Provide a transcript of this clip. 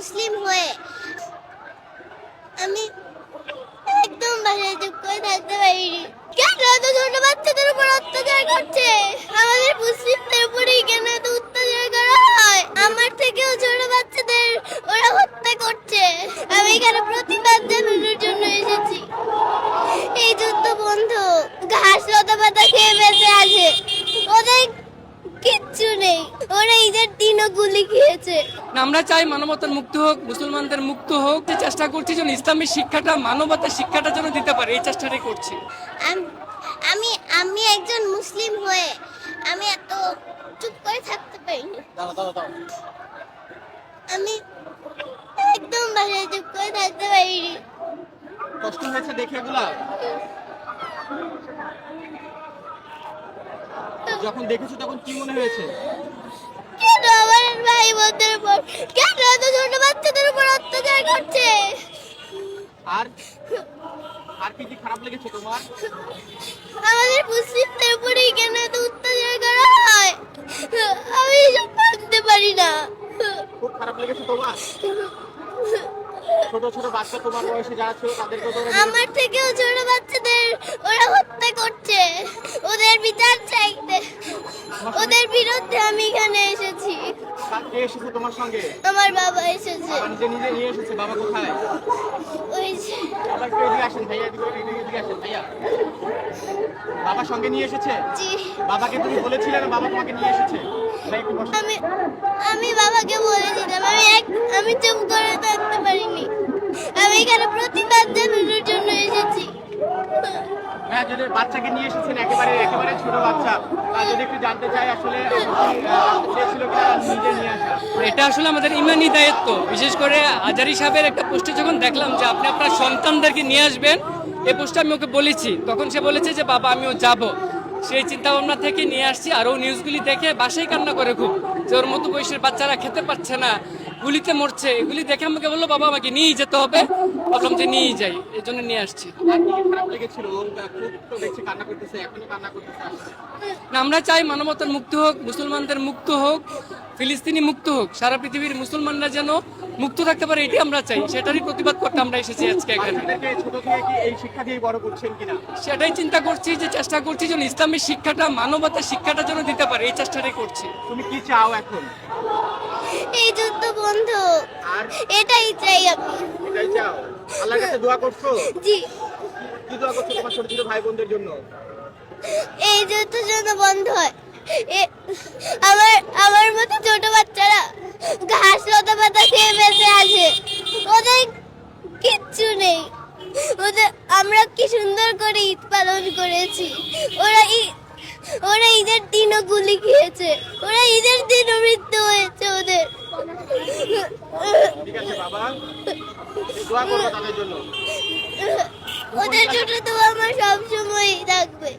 মুসলিম হয়ে আমি একদম বাসায় চুপ করে থাকতে পারিনি। কেন এত ছোট বাচ্চাদের উপর অত্যাচার করছে? আমাদের মুসলিমদের উপরেই কেন এত অত্যাচার করা হয়? আমার থেকেও ছোট বাচ্চাদের ওরা হত্যা করছে। আমি এখানে প্রতিবাদ জানানোর জন্য এসেছি। এই যুদ্ধ বন্ধ। ঘাস লতা পাতা খেয়ে বেঁচে আছে, ওদের কিচ্ছু নেই। ওরা ঈদের দিনও গুলি খেয়েছে। আমরা চাই মানবতার মুক্ত হোক, মুসলমানদের মুক্ত হোক। চেষ্টা করছি যেন ইসলামের শিক্ষাটা, মানবতার শিক্ষাটা যেন দিতে পারে, এই চেষ্টাটাই করছি। আমি আমি একজন মুসলিম হয়ে আমি এত চুপ করে থাকতে পারিনি। আমি একদম বাসায় চুপ করে থাকতে পারিনি। কষ্ট হয়েছে দেখে এগুলা? যখন দেখেছো তখন কি মনে হয়েছে? কেন আমার ভাই বোনদের উপর, কেন এত ছোট বাচ্চাদের উপর অত্যাচার করছে? আর আর কি কি খারাপ লেগেছে তোমার? আমাদের মুসলিমদের উপরেই কেন এত অত্যাচার করা হয়? আমি এসব ভাবতে পারি না। খুব খারাপ লেগেছে তোমার? ছোট ছোট বাচ্চা তোমার বয়সে যারা ছিল তাদেরকে তো আমার থেকেও ছোট বাচ্চাদের ওরা হত্যা করছে। ওদের বিচার চাইতে, ওদের বিরুদ্ধে আমি এখানে এসেছি। কে এসেছে তোমার সঙ্গে? আমার বাবা এসেছে। বাবা নিজে নিজে নিয়ে এসেছে। বাবা কোথায়? ওই যে বাবা একটু এদিকে আসেন ভাইয়া, এদিকে আসেন ভাইয়া। বাবা সঙ্গে নিয়ে এসেছে? জি। বাবাকে তুমি বলেছিলে না বাবা তোমাকে নিয়ে এসেছে? ভাই একটু বসো। আমি বাবাকে বলেছিলাম। আমি চুপ করে থাকতে পারিনি। আমি এখানে প্রতিবাদ জানানোর জন্য এসেছি। হ্যাঁ, যদি বাচ্চাকে নিয়ে এসেছেন, একেবারে একেবারে ছোট বাচ্চা, যদি একটু জানতে চাই আসলে চেয়েছিল কিনা নিজে নিয়ে আসা। এটা আসলে আমাদের ইমানি দায়িত্ব। বিশেষ করে আজারি সাহেবের একটা পোস্টে যখন দেখলাম যে আপনি আপনার সন্তানদেরকে নিয়ে আসবেন, এই পোস্টে আমি ওকে বলেছি, তখন সে বলেছে যে বাবা আমিও যাব। সেই চিন্তা ভাবনা থেকে নিয়ে আসছি। আর ও নিউজগুলি দেখে বাসায় কান্না করে খুব, যে ওর মতো বয়সের বাচ্চারা খেতে পারছে না, গুলিতে মরছে। এগুলি দেখে আমাকে বললো বাবা আমাকে নিয়েই যেতে হবে। ভাবলাম যে নিয়েই যাই, এই জন্য নিয়ে আসছি। আর কি কি খারাপ লেগেছিল? ও খুব তো দেখছি কান্না করতেছে, এখনো কান্না করতেছে আসলে। আমরা চাই মানবতার মুক্ত হোক, মুসলমানদের মুক্ত হোক, ফিলিস্তিনি মুক্ত হোক, সারা পৃথিবীর মুসলমানরা যেন মুক্ত থাকতে পারে, এটি আমরা চাই। সেটারই প্রতিবাদ করতে আমরা এসেছি আজকে এখানে। বাচ্চাদেরকে ছোট থেকে কি এই শিক্ষা দিয়ে বড় করছেন কিনা? সেটাই চিন্তা করছি, যে চেষ্টা করছি যেন ইসলামের শিক্ষাটা, মানবতার শিক্ষাটা যেন দিতে পারে, এই চেষ্টাটাই করছি। তুমি কি চাও এখন? এই যুদ্ধ বন্ধ। আর এটাই চাই আমি। এটাই চাও? আল্লাহর কাছে দোয়া করছো? জি। কি দোয়া করছো তোমার ছোট ছোট ভাই বোনদের জন্য? এই যুদ্ধ যেন বন্ধ হয়। আমার আমার মতো ছোট বাচ্চারা ঘাস লতা পাতা খেয়ে বেঁচে আছে, ওদের কিচ্ছু নেই। আমরা কি সুন্দর করে ঈদ পালন করেছি। ওরা ঈদের দিনও গুলি খেয়েছে। ওরা ঈদের দিনও মৃত্যু হয়েছে ওদের। ঠিক আছে বাবা, দোয়া করবো তাদের জন্য। ওদের জন্য তো আমার সবসময় থাকবে।